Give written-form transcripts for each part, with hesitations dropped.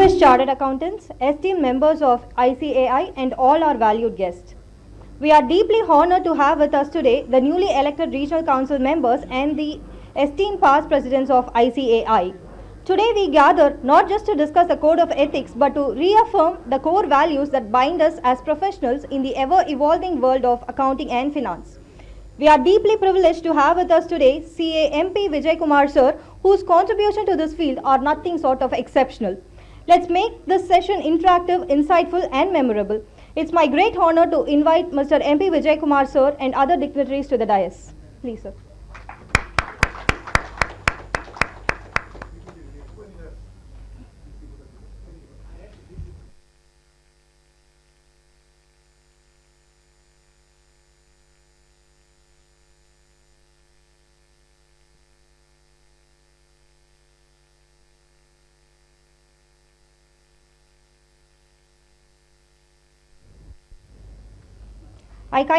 Distinguished Chartered Accountants, esteemed members of ICAI and all our valued guests. We are deeply honored to have with us today the newly elected Regional Council members and the esteemed past presidents of ICAI. Today we gather not just to discuss the code of ethics but to reaffirm the core values that bind us as professionals in the ever-evolving world of accounting and finance. We are deeply privileged to have with us today CA M P Vijaya Kumar sir, whose contribution to this field are nothing short of exceptional. Let's make this session interactive, insightful and memorable. It's my great honor to invite Mr. M P Vijaya Kumar sir and other dignitaries to the dais. Please sir.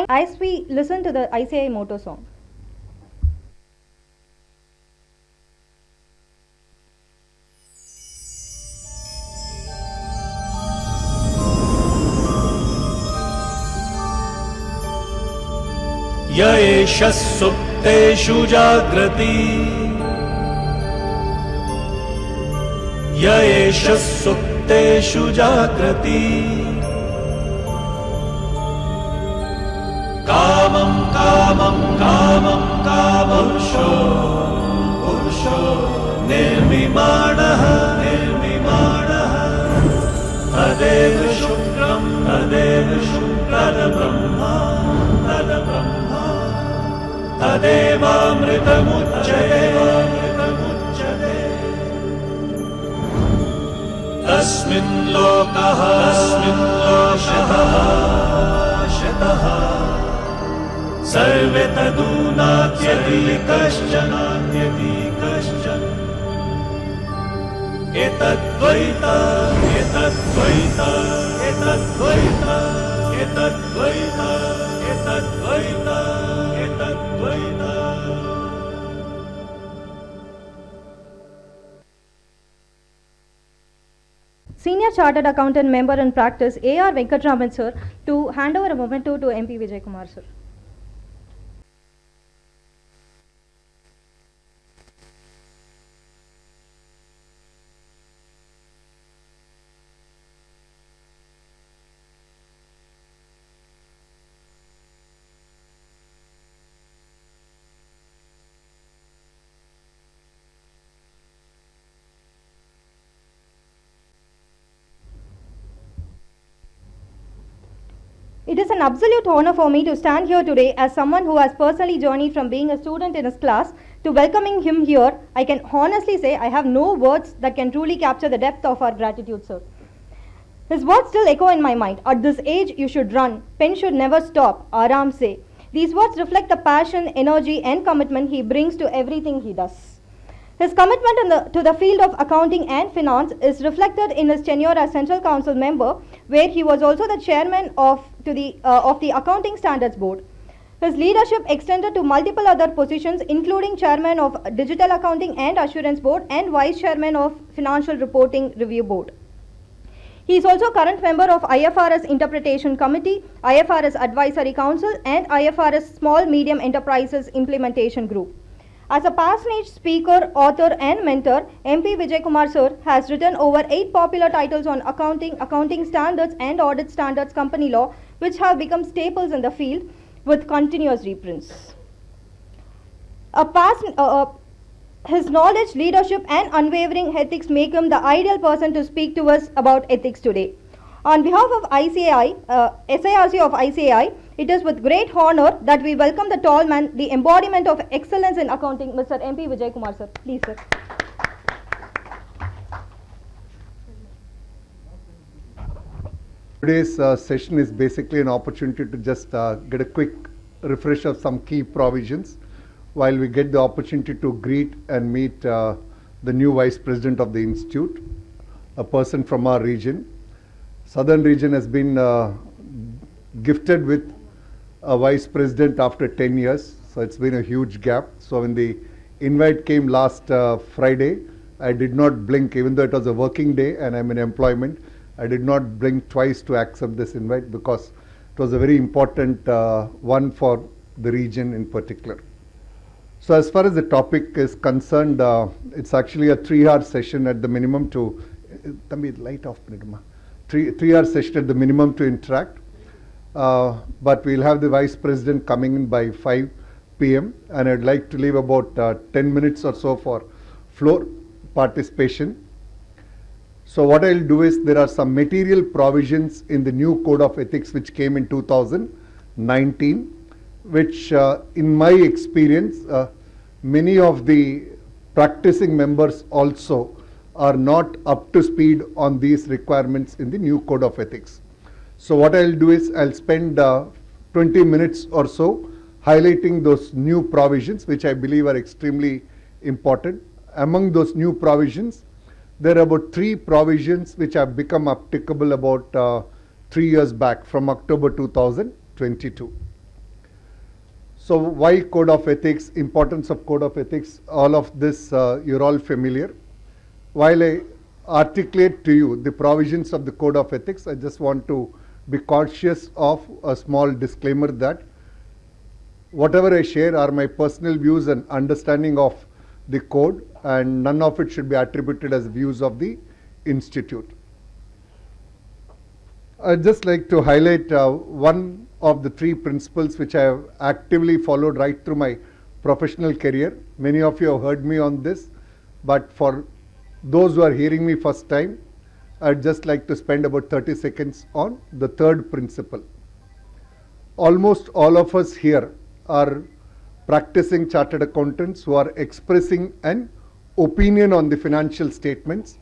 As we listen to the ICAI motto song. य एष सुप्तेषु जाग्रति य एष सुप्तेषु जाग्रति कामं कामं कामं कामपुरुषो पुरुषो निर्मिमाणः निर्मिमाणः तदेव शुक्रं तद्ब्रह्मा तदेवामृतमुच्यते तस्मिन् लोकः शतः सर्वे तदूनात्यति कश्चन एतद्वैत एतद्वैत एतद्वैत एतद्वैत एतद्वैत एतद्वैत. Senior Chartered Accountant Member in Practice A.R. Venkatraman sir to hand over a memento to M P Vijaya Kumar sir. It is an absolute honor for me to stand here today as someone who has personally journeyed from being a student in his class to welcoming him here. I can honestly say I have no words that can truly capture the depth of our gratitude, sir. His words still echo in my mind. At this age, you should run. Pen should never stop. Aram se. These words reflect the passion, energy and commitment he brings to everything he does. His commitment to the field of accounting and finance is reflected in his tenure as Central Council member, where he was also the chairman of the Accounting Standards Board. His leadership extended to multiple other positions, including chairman of Digital Accounting and Assurance Board and vice chairman of Financial Reporting Review Board. He is also current member of IFRS Interpretation Committee, IFRS Advisory Council and IFRS Small Medium Enterprises Implementation Group. As a passionate speaker, author and mentor, M P Vijaya Kumar sir has written over 8 popular titles on accounting standards and audit standards company law, which have become staples in the field with continuous reprints. His knowledge, leadership and unwavering ethics make him the ideal person to speak to us about ethics today. On behalf of ICAI, SIRC of ICAI, it is with great honor that we welcome the tall man, the embodiment of excellence in accounting, Mr. M P Vijaya Kumar sir. Please sir. Today's session is basically an opportunity to just get a quick refresh of some key provisions while we get the opportunity to greet and meet the new Vice President of the Institute, a person from our region. Southern region has been gifted with a Vice President after 10 years, so it's been a huge gap. So when the invite came last Friday, I did not blink, even though it was a working day and I'm in employment. I did not blink twice to accept this invite because it was a very important one for the region in particular. So as far as the topic is concerned, it's actually a 3-hour session at the minimum to, light off, 3-hour session at the minimum to interact. But we'll have the Vice President coming in by 5 p.m. and I'd like to leave about 10 minutes or so for floor participation. So what I'll do is there are some material provisions in the new Code of Ethics which came in 2019, which in my experience, many of the practicing members also are not up to speed on these requirements in the new Code of Ethics. So what I'll do is I'll spend 20 minutes or so highlighting those new provisions which I believe are extremely important. Among those new provisions, there are about 3 provisions which have become applicable about 3 years back from October 2022. So why Code of Ethics, importance of Code of Ethics, all of this you're all familiar. While I articulate to you the provisions of the Code of Ethics, I just want to be cautious of a small disclaimer that whatever I share are my personal views and understanding of the code, and none of it should be attributed as views of the institute. I'd just like to highlight one of the 3 principles which I have actively followed right through my professional career. Many of you have heard me on this, but for those who are hearing me first time, I'd just like to spend about 30 seconds on the 3rd principle. Almost all of us here are practicing chartered accountants who are expressing an opinion on the financial statements.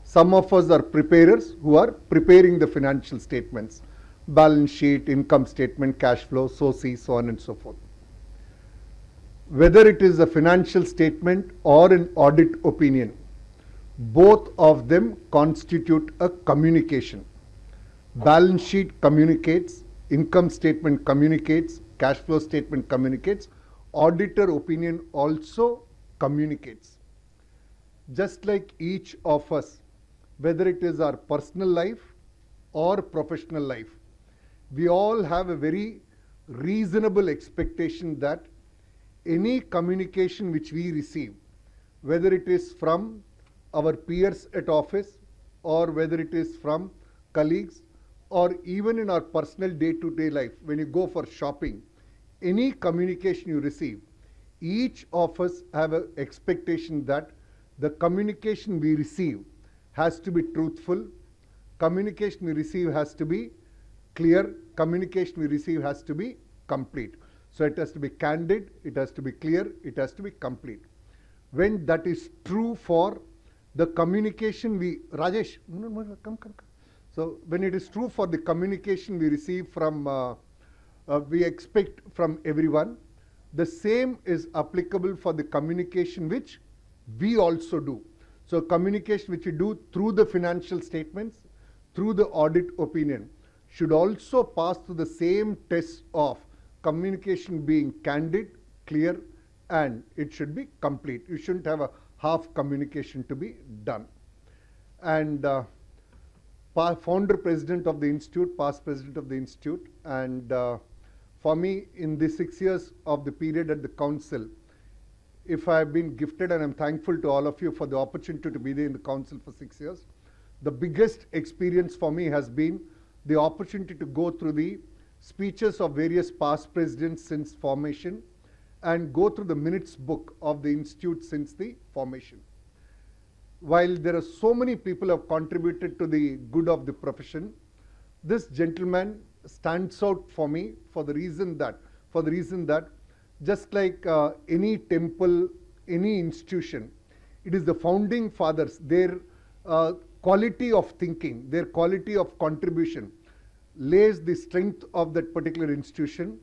Some of us are preparers who are preparing the financial statements, balance sheet, income statement, cash flow, SOC, so on and so forth. Whether it is a financial statement or an audit opinion, both of them constitute a communication. Balance sheet communicates, income statement communicates, cash flow statement communicates, auditor opinion also communicates. Just like each of us, whether it is our personal life or professional life, we all have a very reasonable expectation that any communication which we receive, whether it is from our peers at office or whether it is from colleagues or even in our personal day-to-day life, when you go for shopping, any communication you receive, each of us have an expectation that the communication we receive has to be truthful, communication we receive has to be clear, communication we receive has to be complete. So it has to be candid, it has to be clear, it has to be complete. When that is true for the communication we, Rajesh, come. So when it is true for the communication we receive from, we expect from everyone, the same is applicable for the communication which we also do. So communication which we do through the financial statements, through the audit opinion, should also pass through the same test of communication being candid, clear, and it should be complete. You shouldn't have a half communication to be done. And founder president of the institute, past president of the institute, and for me in the 6 years of the period at the council, if I have been gifted, and I'm thankful to all of you for the opportunity to be there in the council for 6 years, the biggest experience for me has been the opportunity to go through the speeches of various past presidents since formation and go through the minutes book of the institute since the formation. While there are so many people who have contributed to the good of the profession, this gentleman stands out for me for the reason that just like any temple, any institution, it is the founding fathers, their quality of thinking, their quality of contribution lays the strength of that particular institution.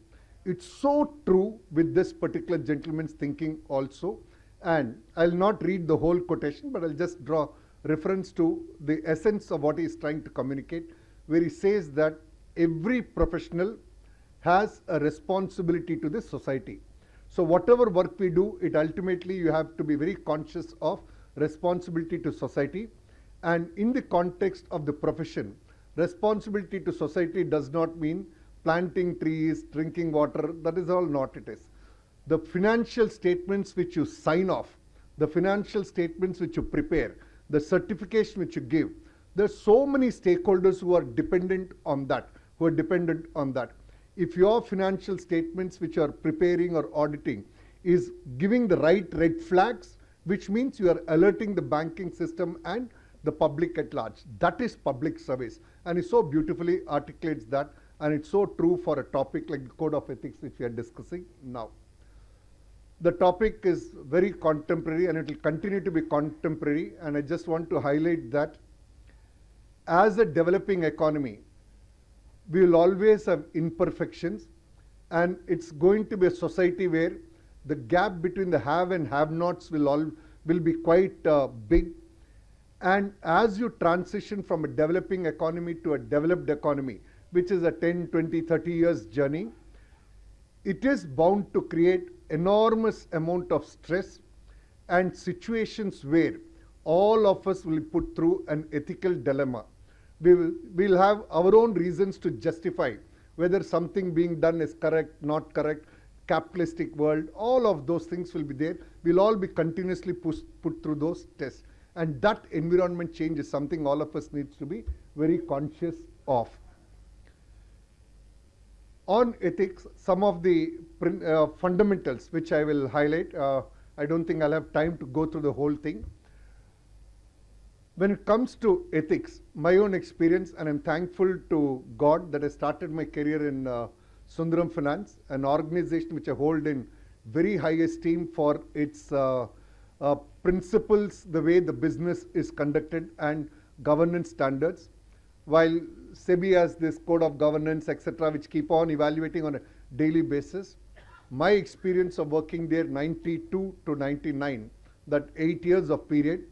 It's so true with this particular gentleman's thinking also. And I'll not read the whole quotation, but I'll just draw reference to the essence of what he is trying to communicate, where he says that every professional has a responsibility to this society. So whatever work we do, it ultimately you have to be very conscious of responsibility to society. And in the context of the profession, responsibility to society does not mean planting trees, drinking water. That is all not it is. The financial statements which you sign off, the financial statements which you prepare, the certification which you give, there are so many stakeholders who are dependent on that, If your financial statements which you are preparing or auditing is giving the right red flags, which means you are alerting the banking system and the public at large. That is public service, and it so beautifully articulates that, and it's so true for a topic like the Code of Ethics which we are discussing now. The topic is very contemporary and it will continue to be contemporary, and I just want to highlight that as a developing economy, we will always have imperfections, and it's going to be a society where the gap between the have and have-nots will be quite big. And as you transition from a developing economy to a developed economy, which is a 10, 20, 30 years journey, it is bound to create enormous amount of stress and situations where all of us will be put through an ethical dilemma. We'll have our own reasons to justify whether something being done is correct, not correct, capitalistic world, all of those things will be there. We'll all be continuously put through those tests. And that environment change is something all of us needs to be very conscious of. On ethics, some of the fundamentals which I will highlight, I don't think I'll have time to go through the whole thing. When it comes to ethics, my own experience, and I'm thankful to God that I started my career in Sundaram Finance, an organization which I hold in very high esteem for its principles, the way the business is conducted, and governance standards. While SEBI has this code of governance, etc., which keep on evaluating on a daily basis, my experience of working there 92 to 99, that 8 years of period,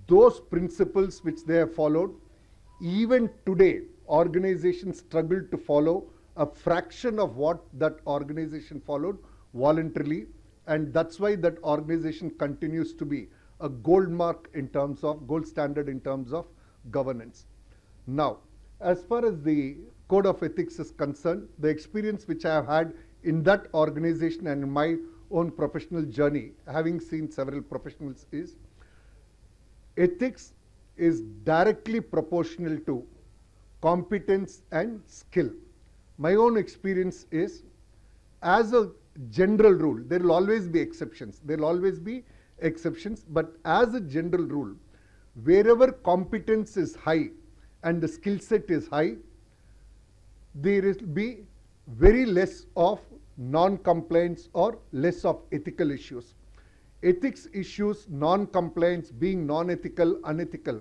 those principles which they have followed, even today, organizations struggle to follow a fraction of what that organization followed voluntarily, and that's why that organization continues to be a gold standard in terms of governance. Now, as far as the Code of Ethics is concerned, the experience which I have had in that organization and in my own professional journey, having seen several professionals, is ethics is directly proportional to competence and skill. My own experience is, as a general rule, there will always be exceptions. But as a general rule, wherever competence is high and the skill set is high, there will be very less of non-compliance or less of ethical issues. Ethics issues, non-compliance, being non-ethical, unethical,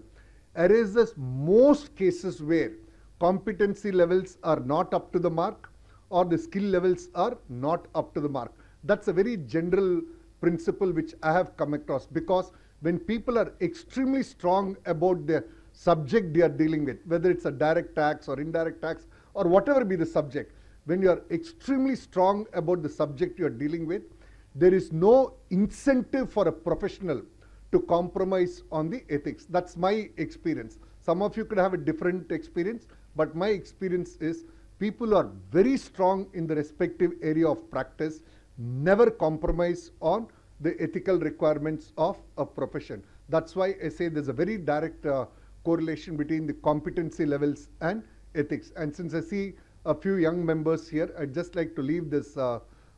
arises most cases where competency levels are not up to the mark or the skill levels are not up to the mark. That's a very general principle which I have come across, because when people are extremely strong about the subject they are dealing with, whether it's a direct tax or indirect tax or whatever be the subject, when you are extremely strong about the subject you are dealing with, there is no incentive for a professional to compromise on the ethics. That's my experience. Some of you could have a different experience, but my experience is people are very strong in the respective area of practice, never compromise on the ethical requirements of a profession. That's why I say there's a very direct correlation between the competency levels and ethics. And since I see a few young members here, I'd just like to leave this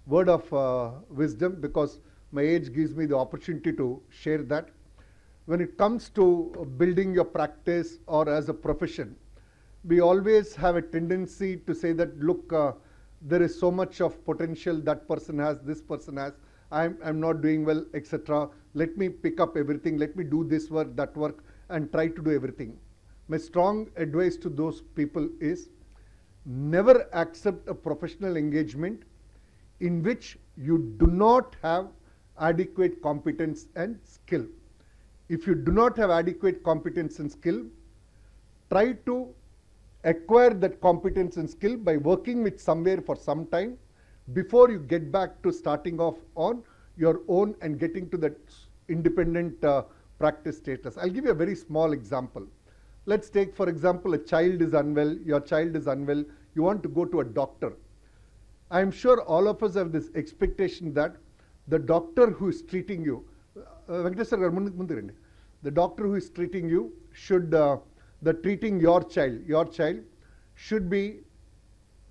word of wisdom, because my age gives me the opportunity to share that. When it comes to building your practice or as a profession, we always have a tendency to say that, look, there is so much of potential that person has, this person has, I'm not doing well, etc. Let me pick up everything, let me do this work, that work, and try to do everything. My strong advice to those people is, never accept a professional engagement in which you do not have adequate competence and skill. If you do not have adequate competence and skill, try to acquire that competence and skill by working with somewhere for some time before you get back to starting off on your own and getting to that independent practice status. I'll give you a very small example. Let's take, for example, a child is unwell, your child is unwell, you want to go to a doctor. I'm sure all of us have this expectation that the doctor who is treating you, the doctor who is treating you should, treating your child should be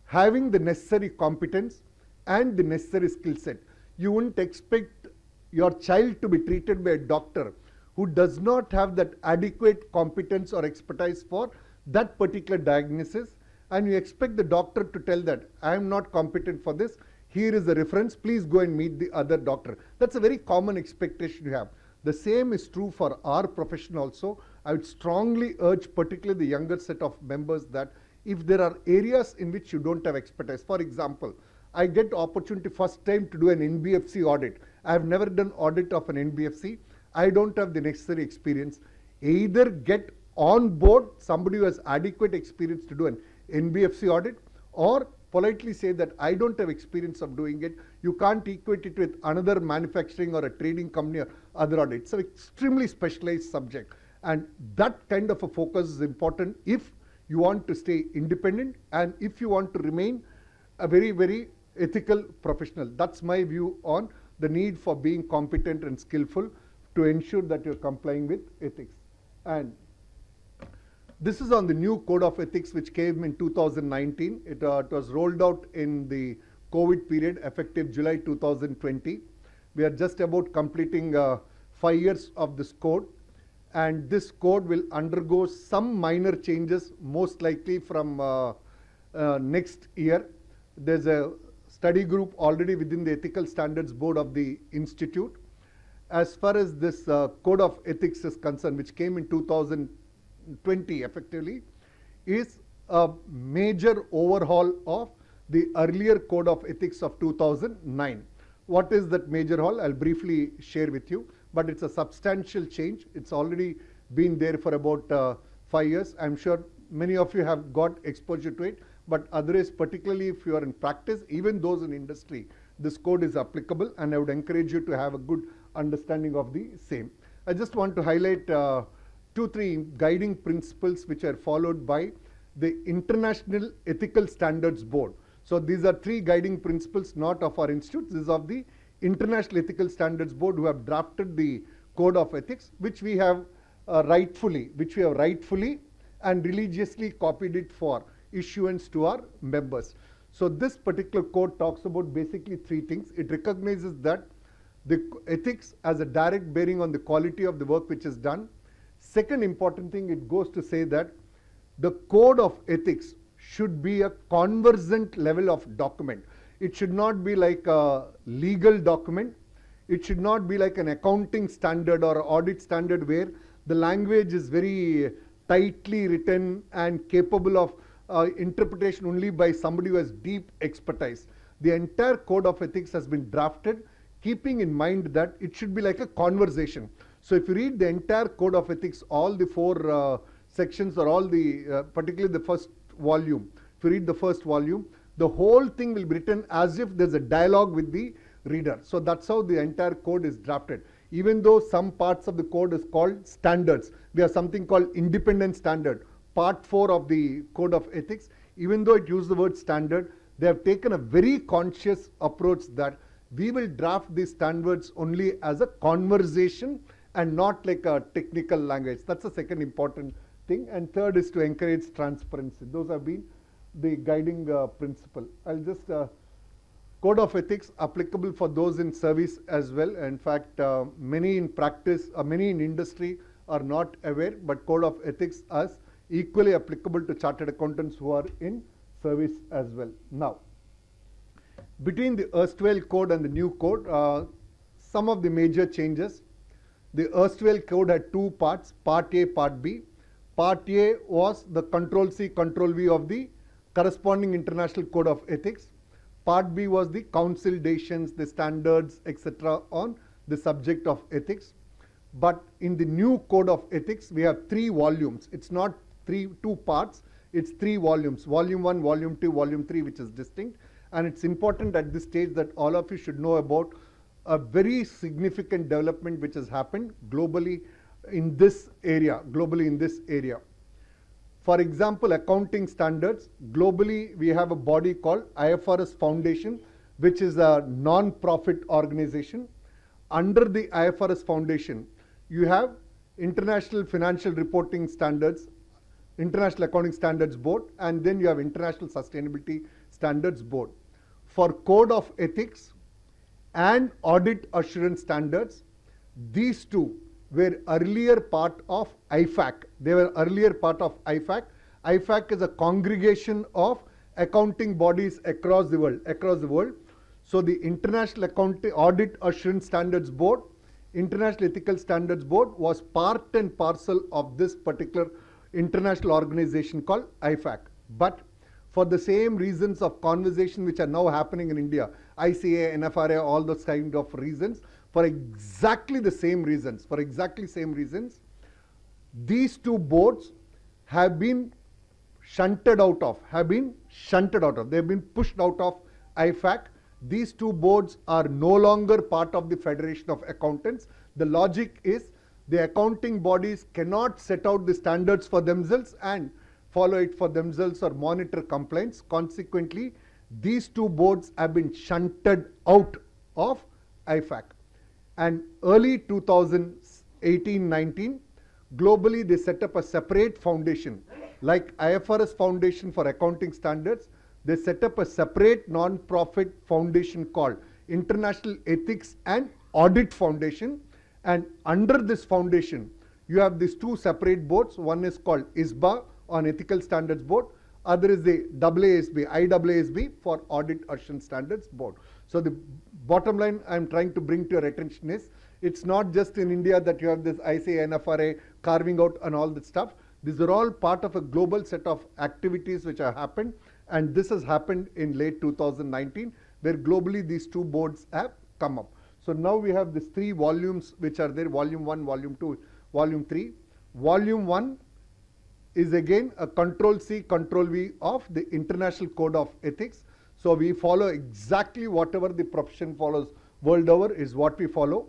having the necessary competence and the necessary skill set. You wouldn't expect your child to be treated by a doctor who does not have that adequate competence or expertise for that particular diagnosis, and you expect the doctor to tell that, I am not competent for this, here is the reference, please go and meet the other doctor. That's a very common expectation you have. The same is true for our profession also. I would strongly urge particularly the younger set of members that if there are areas in which you don't have expertise, for example, I get opportunity first time to do an NBFC audit. I have never done audit of an NBFC. I don't have the necessary experience. Either get on board somebody who has adequate experience to do an NBFC audit, or politely say that I don't have experience of doing it. You can't equate it with another manufacturing or a trading company or other audit. It's an extremely specialized subject, and that kind of a focus is important if you want to stay independent and if you want to remain a very, very ethical professional. That's my view on the need for being competent and skillful to ensure that you're complying with ethics. And this is on the new code of ethics which came in 2019. It was rolled out in the COVID period effective July 2020. We are just about completing 5 years of this code, and this code will undergo some minor changes most likely from next year. There's a study group already within the Ethical Standards Board of the Institute. As far as this code of ethics is concerned, which came in 2020 effectively, is a major overhaul of the earlier code of ethics of 2009. What is that major haul? I'll briefly share with you, but it's a substantial change. It's already been there for about 5 years. I'm sure many of you have got exposure to it, but otherwise, particularly if you are in practice, even those in industry, this code is applicable, and I would encourage you to have a good understanding of the same. I just want to highlight 2-3 guiding principles which are followed by the International Ethical Standards Board. So these are 3 guiding principles, not of our institute. This is of the International Ethical Standards Board, who have drafted the code of ethics, which we have rightfully and religiously copied it for issuance to our members. So this particular code talks about basically 3 things. It recognizes that the ethics has a direct bearing on the quality of the work which is done. Second important thing, it goes to say that the code of ethics should be a conversant level of document. It should not be like a legal document. It should not be like an accounting standard or audit standard where the language is very tightly written and capable of interpretation only by somebody who has deep expertise. The entire code of ethics has been drafted keeping in mind that it should be like a conversation. So if you read the entire code of ethics, all the 4 sections or all the, particularly the first volume, if you read the first volume, the whole thing will be written as if there's a dialogue with the reader. So that's how the entire code is drafted. Even though some parts of the code is called standards, we have something called independent standard, part 4 of the code of ethics. Even though it uses the word standard, they have taken a very conscious approach that we will draft these standards only as a conversation and not like a technical language. That's the second important thing. And third is to encourage transparency. Those have been the guiding principle. I'll just, code of ethics applicable for those in service as well. In fact, many in practice, many in industry are not aware, but code of ethics is equally applicable to chartered accountants who are in service as well. Now, between the erstwhile code and the new code, some of the major changes. The erstwhile code had 2 parts, Part A, Part B. Part A was the Control C, Control V of the corresponding international code of ethics. Part B was the council decisions, the standards, etc. on the subject of ethics. But in the new code of ethics, we have 3 volumes. It's not 2 parts, it's 3 volumes. Volume 1, Volume 2, Volume 3, which is distinct. And it's important at this stage that all of you should know about a very significant development which has happened globally in this area, globally in this area. For example, accounting standards, globally we have a body called IFRS Foundation, which is a non-profit organization. Under the IFRS Foundation, you have International Financial Reporting Standards, International Accounting Standards Board, and then you have International Sustainability Standards Board. For Code of Ethics and Audit Assurance Standards, these two were earlier part of IFAC. They were earlier part of IFAC. IFAC is a congregation of accounting bodies across the world. So the International Accounting Audit Assurance Standards Board, International Ethical Standards Board was part and parcel of this particular international organization called IFAC. But for the same reasons of conversation which are now happening in India, ICAI, NFRA, all those kind of reasons, for exactly the same reasons, these two boards have been shunted out of, they've been pushed out of IFAC. These two boards are no longer part of the Federation of Accountants. The logic is the accounting bodies cannot set out the standards for themselves and follow it for themselves or monitor compliance. Consequently, these two boards have been shunted out of IFAC. And early 2018-19, globally they set up a separate foundation. Like IFRS Foundation for Accounting Standards, they set up a separate non-profit foundation called International Ethics and Audit Foundation. And under this foundation, you have these two separate boards. One is called ISBA on Ethical Standards Board. Other is the IASB for Audit Assurance Standards Board. So the bottom line I'm trying to bring to your attention is, it's not just in India that you have this ICAI, NFRA carving out and all that stuff. These are all part of a global set of activities which have happened, and this has happened in late 2019, where globally these two boards have come up. So now we have these three volumes which are there, volume 1, volume 2, volume 3. Volume 1 is again a control C, control V of the International Code of Ethics. So we follow exactly whatever the profession follows world over is what we follow.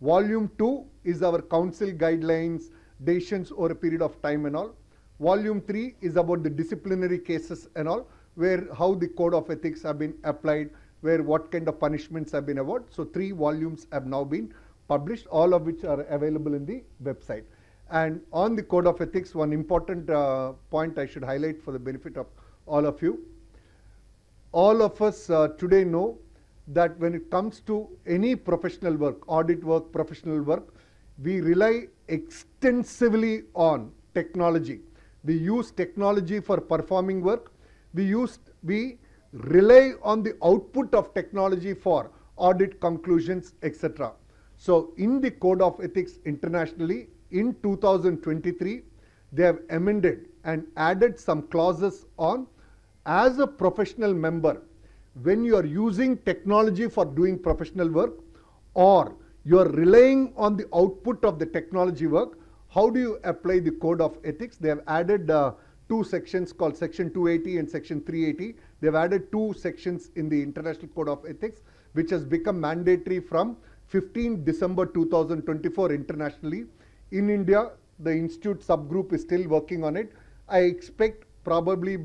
Volume 2 is our council guidelines, decisions over a period of time and all. Volume 3 is about the disciplinary cases and all, where how the code of ethics have been applied, where what kind of punishments have been awarded. So 3 volumes have now been published, all of which are available in the website. And on the code of ethics, one important point I should highlight for the benefit of all of you. All of us today know that when it comes to any professional work, audit work, professional work, we rely extensively on technology. We use technology for performing work. We rely on the output of technology for audit conclusions, etc. So in the Code of Ethics internationally, in 2023, they have amended and added some clauses on, as a professional member, when you are using technology for doing professional work, or you are relying on the output of the technology work, how do you apply the Code of Ethics? They have added 2 sections called Section 280 and Section 380. They have added 2 sections in the International Code of Ethics, which has become mandatory from 15 December 2024 internationally. In India, the Institute subgroup is still working on it. I expect probably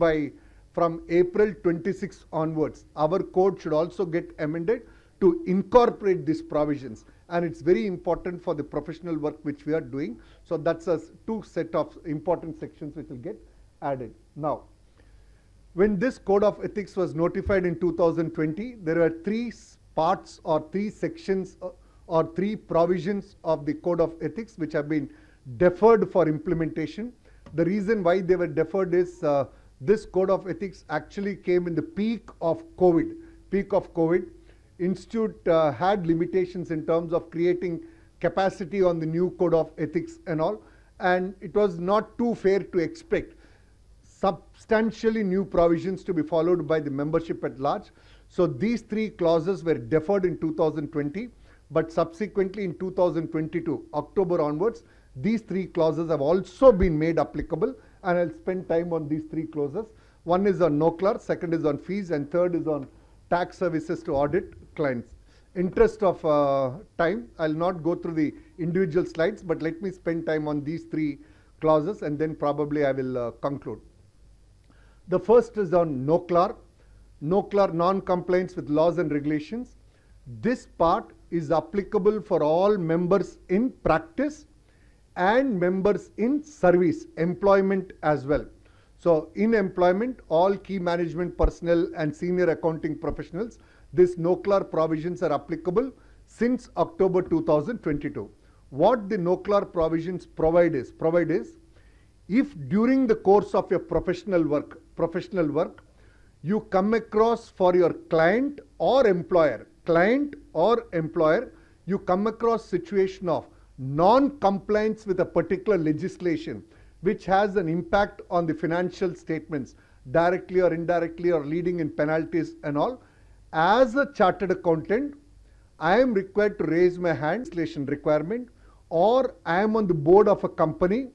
from April 26 onwards, our code should also get amended to incorporate these provisions. And it's very important for the professional work which we are doing. So that's a 2 set of important sections which will get added. Now, when this Code of Ethics was notified in 2020, there were 3 parts or 3 sections or 3 provisions of the Code of Ethics which have been deferred for implementation. The reason why they were deferred is this Code of Ethics actually came in the peak of COVID. Institute had limitations in terms of creating capacity on the new Code of Ethics and all, and it was not too fair to expect substantially new provisions to be followed by the membership at large. So these 3 clauses were deferred in 2020, but subsequently in 2022, October onwards, these 3 clauses have also been made applicable, and I'll spend time on these 3 clauses. One is on no-clerk, second is on fees, and third is on tax services to audit clients. Interest of time, I'll not go through the individual slides, but let me spend time on these three clauses and then probably I will conclude. The first is on NOCLAR, non-compliance with laws and regulations. This part is applicable for all members in practice and members in service, employment as well. So in employment, all key management personnel and senior accounting professionals, this NOCLAR provisions are applicable since October 2022. What the NOCLAR provisions provide is, if during the course of your professional work, you come across for your client or employer, you come across situation of non-compliance with a particular legislation which has an impact on the financial statements directly or indirectly or leading in penalties and all, as a chartered accountant, I am required to raise my hand, legislation requirement, or I am on the board of a company,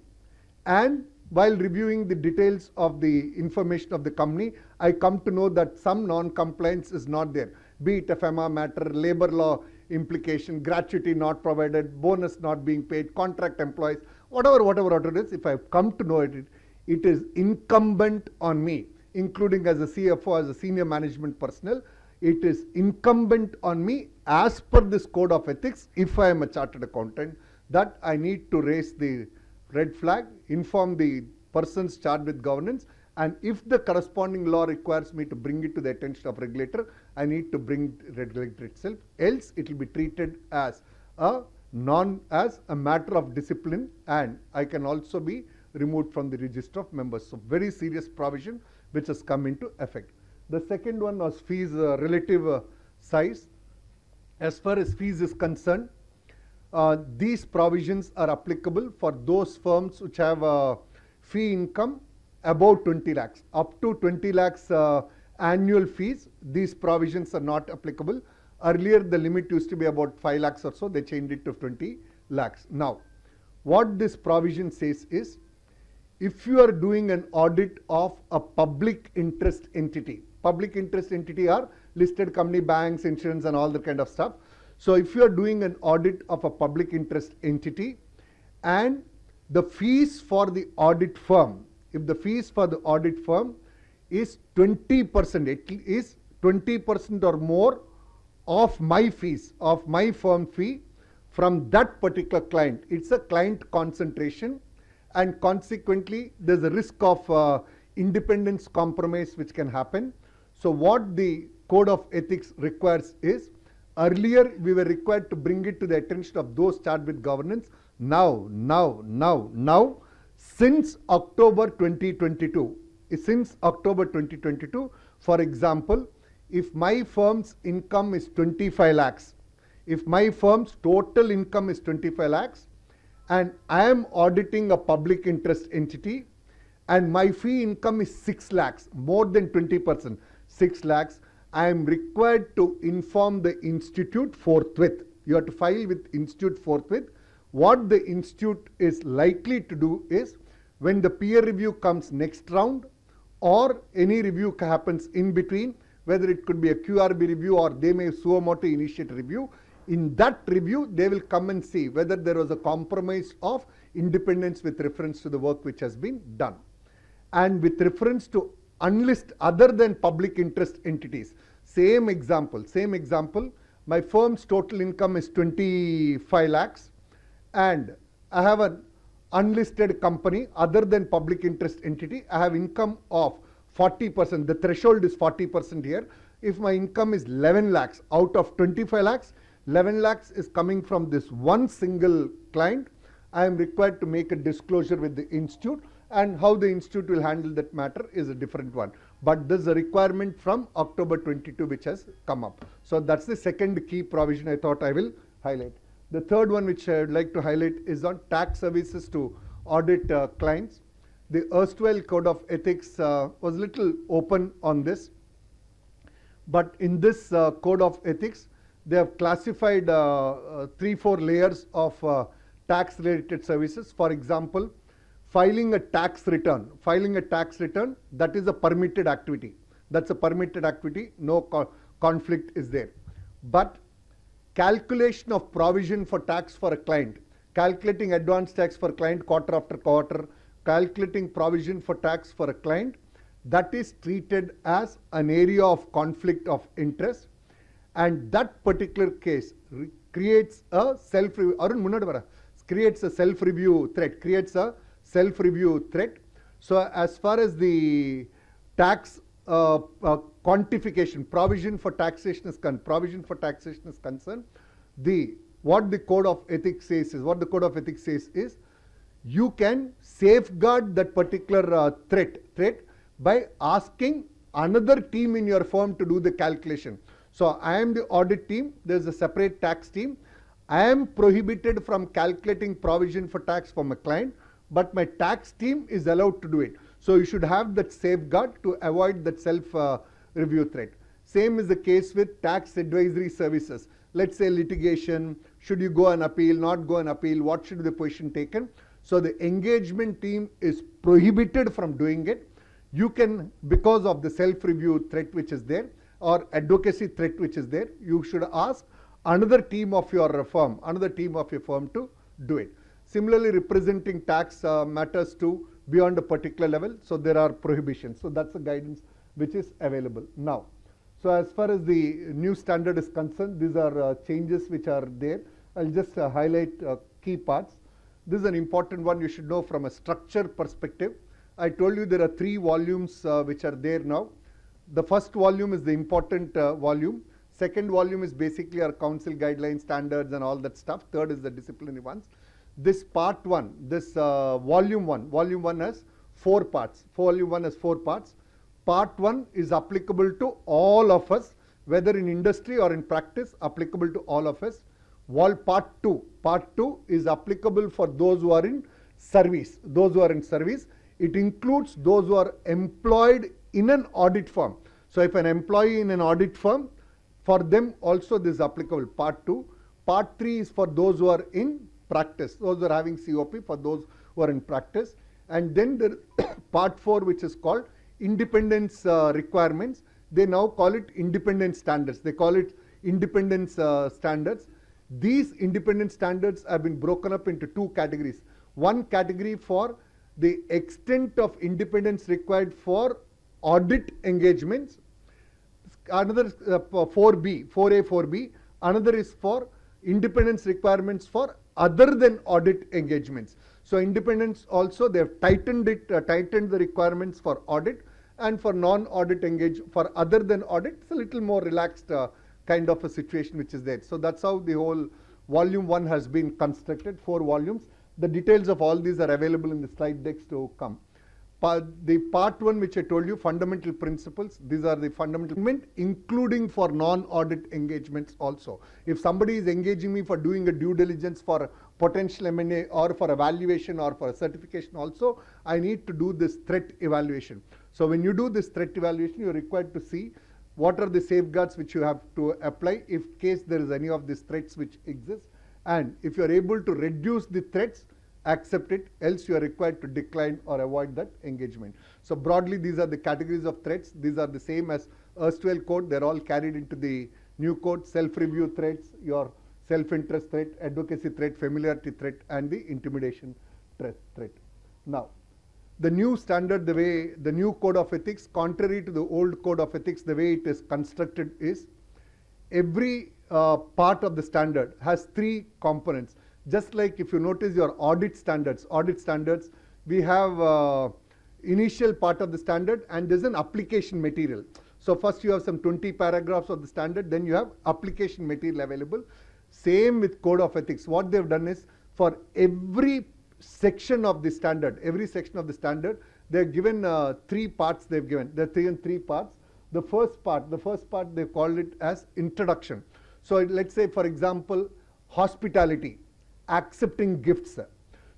and while reviewing the details of the information of the company, I come to know that some non-compliance is not there, be it FMA matter, labor law implication, gratuity not provided, bonus not being paid, contract employees, whatever it is. If I come to know it, it is incumbent on me, including as a CFO, as a senior management personnel, it is incumbent on me as per this code of ethics, if I am a chartered accountant, that I need to raise the red flag, inform the persons charged with governance, and if the corresponding law requires me to bring it to the attention of regulator, I need to bring regulator itself, else it will be treated as a matter of discipline, and I can also be removed from the register of members. So very serious provision which has come into effect. The second one was fees relative size. As far as fees is concerned, these provisions are applicable for those firms which have fee income above 20 lakhs. Up to 20 lakhs annual fees, these provisions are not applicable. Earlier the limit used to be about 5 lakhs or so, they changed it to 20 lakhs. Now, what this provision says is, if you are doing an audit of a public interest entity are listed company, banks, insurance and all that kind of stuff. So if you are doing an audit of a public interest entity and the fees for the audit firm, if the fees for the audit firm is 20%, it is 20% or more of my fees, of my firm fee from that particular client, it's a client concentration, and consequently there's a risk of independence compromise which can happen. So what the code of ethics requires is, earlier we were required to bring it to the attention of those charged with governance. Now, since October 2022, for example, if my firm's income is 25 lakhs, if my firm's total income is 25 lakhs, and I am auditing a public interest entity, and my fee income is 6 lakhs, more than 20%, 6 lakhs, I am required to inform the institute forthwith. You have to file with institute forthwith. What the institute is likely to do is, when the peer review comes next round, or any review happens in between, whether it could be a QRB review or they may suo motu initiate review, in that review they will come and see whether there was a compromise of independence with reference to the work which has been done. And with reference to unlist other than public interest entities, same example, my firm's total income is 25 lakhs and I have an unlisted company other than public interest entity, I have income of 40%, the threshold is 40% here. If my income is 11 lakhs out of 25 lakhs, 11 lakhs is coming from this one single client, I am required to make a disclosure with the institute, and how the institute will handle that matter is a different one. But this is a requirement from October 22 which has come up. So that's the second key provision I thought I will highlight. The third one which I would like to highlight is on tax services to audit clients. The erstwhile code of ethics was little open on this, but in this code of ethics they have classified 3-4 layers of tax related services. For example, filing a tax return, that is a permitted activity. That's a permitted activity, no conflict is there. But calculation of provision for tax for a client, calculating advance tax for client quarter after quarter, calculating provision for tax for a client, that is treated as an area of conflict of interest, and that particular case creates a self-review. Arun munnadi vara, creates a self-review threat. So as far as the tax quantification, provision for taxation is concerned, what the code of ethics says is you can safeguard that particular threat by asking another team in your firm to do the calculation. So I am the audit team, there is a separate tax team. I am prohibited from calculating provision for tax for my client, but my tax team is allowed to do it. So you should have that safeguard to avoid that self-review threat. Same is the case with tax advisory services. Let's say litigation, should you go and appeal, not go and appeal, what should be the position taken? So the engagement team is prohibited from doing it. You can, because of the self-review threat which is there, or advocacy threat which is there, you should ask another team of your firm to do it. Similarly, representing tax matters to beyond a particular level, so there are prohibitions. So that's the guidance which is available now. So as far as the new standard is concerned, these are changes which are there. I'll just highlight key parts. This is an important one you should know from a structure perspective. I told you there are 3 volumes which are there now. The first volume is the important volume. Second volume is basically our council guidelines, standards and all that stuff. Third is the disciplinary ones. This part 1, this volume 1 has 4 parts. Volume 1 has 4 parts. Part 1 is applicable to all of us, whether in industry or in practice, applicable to all of us. Part 2 is applicable for those who are in service. It includes those who are employed in an audit firm. So if an employee in an audit firm, for them also this is applicable, part 2. Part 3 is for those who are in practice, those who are having COP, for those who are in practice. And then there part 4, which is called independence requirements. They now call it independence standards. These independent standards have been broken up into 2 categories. One category for the extent of independence required for audit engagements. Another 4A, 4B. Another is for independence requirements for other than audit engagements. So independence also, they have tightened the requirements for audit, and for non-audit for other than audit, it's a little more relaxed kind of a situation which is there. So that's how the whole volume 1 has been constructed, 4 volumes. The details of all these are available in the slide decks to come. The part 1 which I told you, fundamental principles, these are the fundamental, including for non-audit engagements also. If somebody is engaging me for doing a due diligence for a potential M&A or for evaluation or for a certification also, I need to do this threat evaluation. So when you do this threat evaluation, you are required to see what are the safeguards which you have to apply if case there is any of these threats which exist, and if you are able to reduce the threats, accept it, else you are required to decline or avoid that engagement. So broadly, these are the categories of threats. These are the same as erstwhile code. They're all carried into the new code: self-review threats, your self-interest threat, advocacy threat, familiarity threat, and the intimidation threat. Now, the new standard, the new code of ethics, contrary to the old code of ethics, the way it is constructed is every part of the standard has 3 components. Just like if you notice your audit standards, we have initial part of the standard and there's an application material. So first you have some 20 paragraphs of the standard, then you have application material available. Same with code of ethics. What they've done is for every section of the standard, they've given 3 parts. They've given, they're 3 parts. The first part they've called it as introduction. So let's say, for example, hospitality, accepting gifts.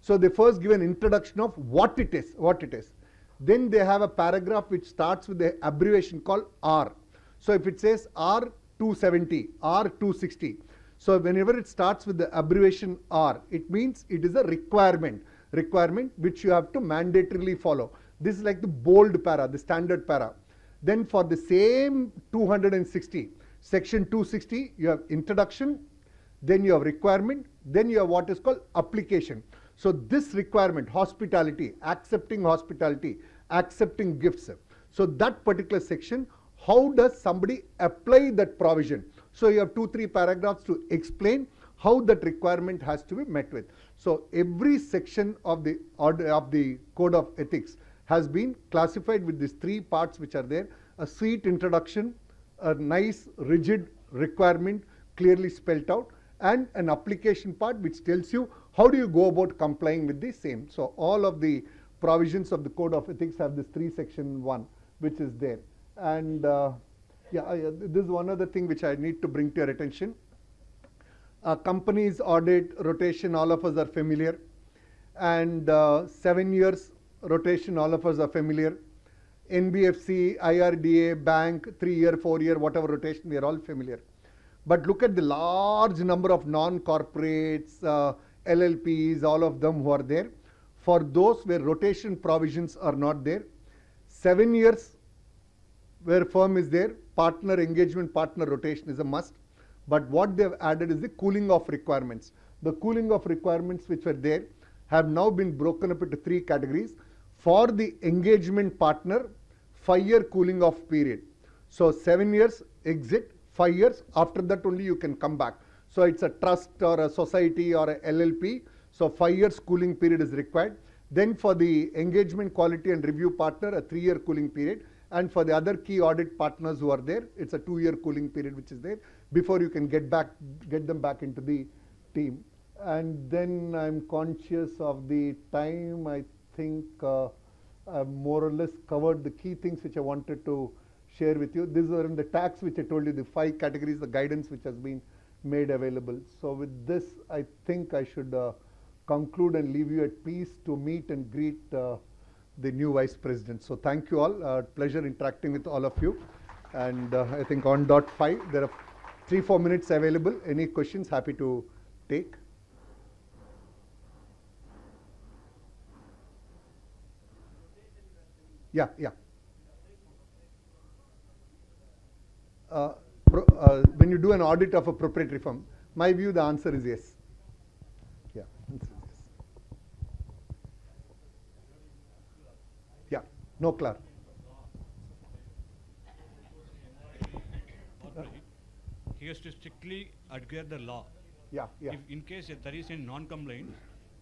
So they first give an introduction of what it is. Then they have a paragraph which starts with the abbreviation called R. So if it says R270, R260, so whenever it starts with the abbreviation R, it means it is a requirement which you have to mandatorily follow. This is like the bold para, the standard para. Then for the same 260, section 260, you have introduction, then you have requirement, Then you have what is called application. So this requirement, hospitality, accepting gifts. So that particular section, how does somebody apply that provision? So you have 2-3 paragraphs to explain how that requirement has to be met with. So every section of the Code of Ethics has been classified with these 3 parts which are there: a sweet introduction, a nice rigid requirement clearly spelled out, and an application part which tells you how do you go about complying with the same. So all of the provisions of the Code of Ethics have this 3 section 1 which is there. And this is one other thing which I need to bring to your attention. Companies, audit, rotation, all of us are familiar. And 7 years rotation, all of us are familiar. NBFC, IRDA, bank, 3-year, 4-year, whatever rotation, we are all familiar. But look at the large number of non-corporates, LLPs, all of them who are there. For those where rotation provisions are not there, 7 years where firm is there, partner, engagement partner rotation is a must. But what they have added is the cooling off requirements. The cooling off requirements which were there have now been broken up into 3 categories. For the engagement partner, 5-year cooling off period. So 7 years exit, 5 years, after that only you can come back. So it's a trust or a society or a LLP. So 5 years cooling period is required. Then for the engagement quality and review partner, a 3-year cooling period. And for the other key audit partners who are there, it's a 2-year cooling period which is there before you can get them back into the team. And then I'm conscious of the time. I think I've more or less covered the key things which I wanted to share with you. These are in the tax which I told you, the 5 categories, the guidance which has been made available. So with this, I think I should conclude and leave you at peace to meet and greet the new Vice President. So thank you all. Pleasure interacting with all of you. And I think on dot 5, there are 3-4 minutes available. Any questions? Happy to take. Yeah. When you do an audit of a proprietary firm, my view, the answer is yes. Yeah, answer is yes. Yeah, no, Clark. He has to strictly adhere the law. Yeah. If in case if there is a non-compliance,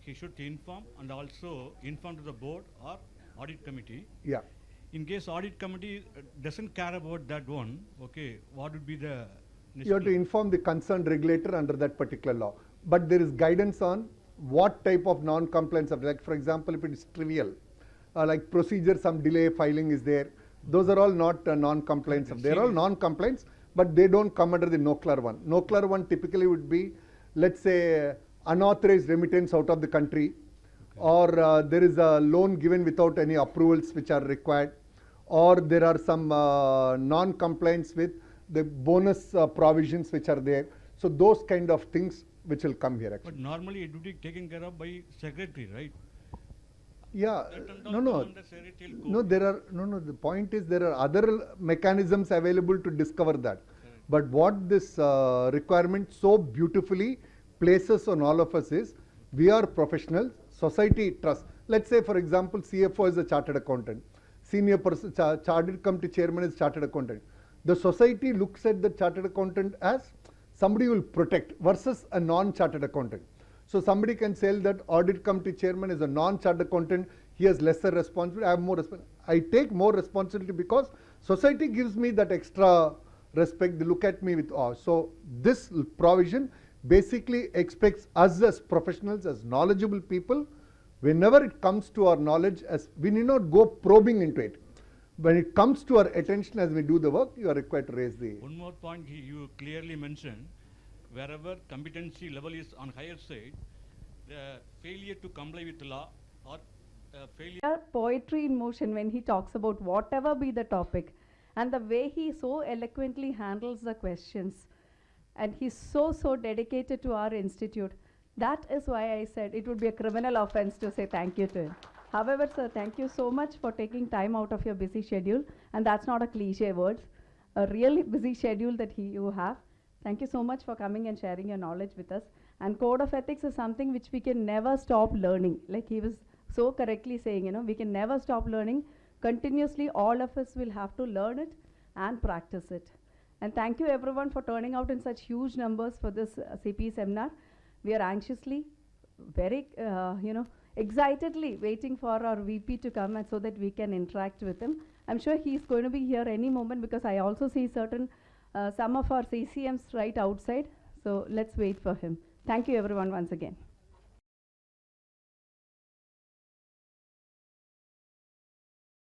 he should inform and also inform to the board or audit committee. Yeah. In case audit committee doesn't care about that one, okay, what would be the... You have to inform the concerned regulator under that particular law. But there is guidance on what type of non-compliance, like for example, if it is trivial, like procedure, some delay filing is there. Those are all not non-compliance. They are all non-compliance, but they don't come under the NOCLAR one. NOCLAR one typically would be, let's say, unauthorized remittance out of the country, or there is a loan given without any approvals which are required, or there are some non-compliance with the bonus provisions which are there. So those kind of things which will come here actually. But normally it would be taken care of by secretary, right? Yeah, no. There are the point is there are other mechanisms available to discover that. But what this requirement so beautifully places on all of us is, we are professionals, society trusts. Let's say for example, CFO is a chartered accountant, senior person, chartered committee chairman is chartered accountant. The society looks at the chartered accountant as somebody will protect versus a non-chartered accountant. So somebody can say that audit committee chairman is a non-chartered accountant, he has lesser responsibility, I have more responsibility. I take more responsibility because society gives me that extra respect, they look at me with awe. So this provision basically expects us as professionals, as knowledgeable people, whenever it comes to our knowledge, as we need not go probing into it. When it comes to our attention as we do the work, you are required to raise the... One more point you clearly mentioned, wherever competency level is on higher side, the failure to comply with the law or failure... Poetry in motion when he talks about whatever be the topic, and the way he so eloquently handles the questions, and he's so dedicated to our institute. That is why I said it would be a criminal offense to say thank you to him. However, sir, thank you so much for taking time out of your busy schedule, and that's not a cliche word, a really busy schedule that you have. Thank you so much for coming and sharing your knowledge with us. And code of ethics is something which we can never stop learning. Like he was so correctly saying, you know, we can never stop learning. Continuously, all of us will have to learn it and practice it. And thank you everyone for turning out in such huge numbers for this CPE seminar. We are anxiously, very, excitedly waiting for our VP to come and so that we can interact with him. I'm sure he's going to be here any moment because I also see some of our CCMs right outside. So let's wait for him. Thank you everyone once again.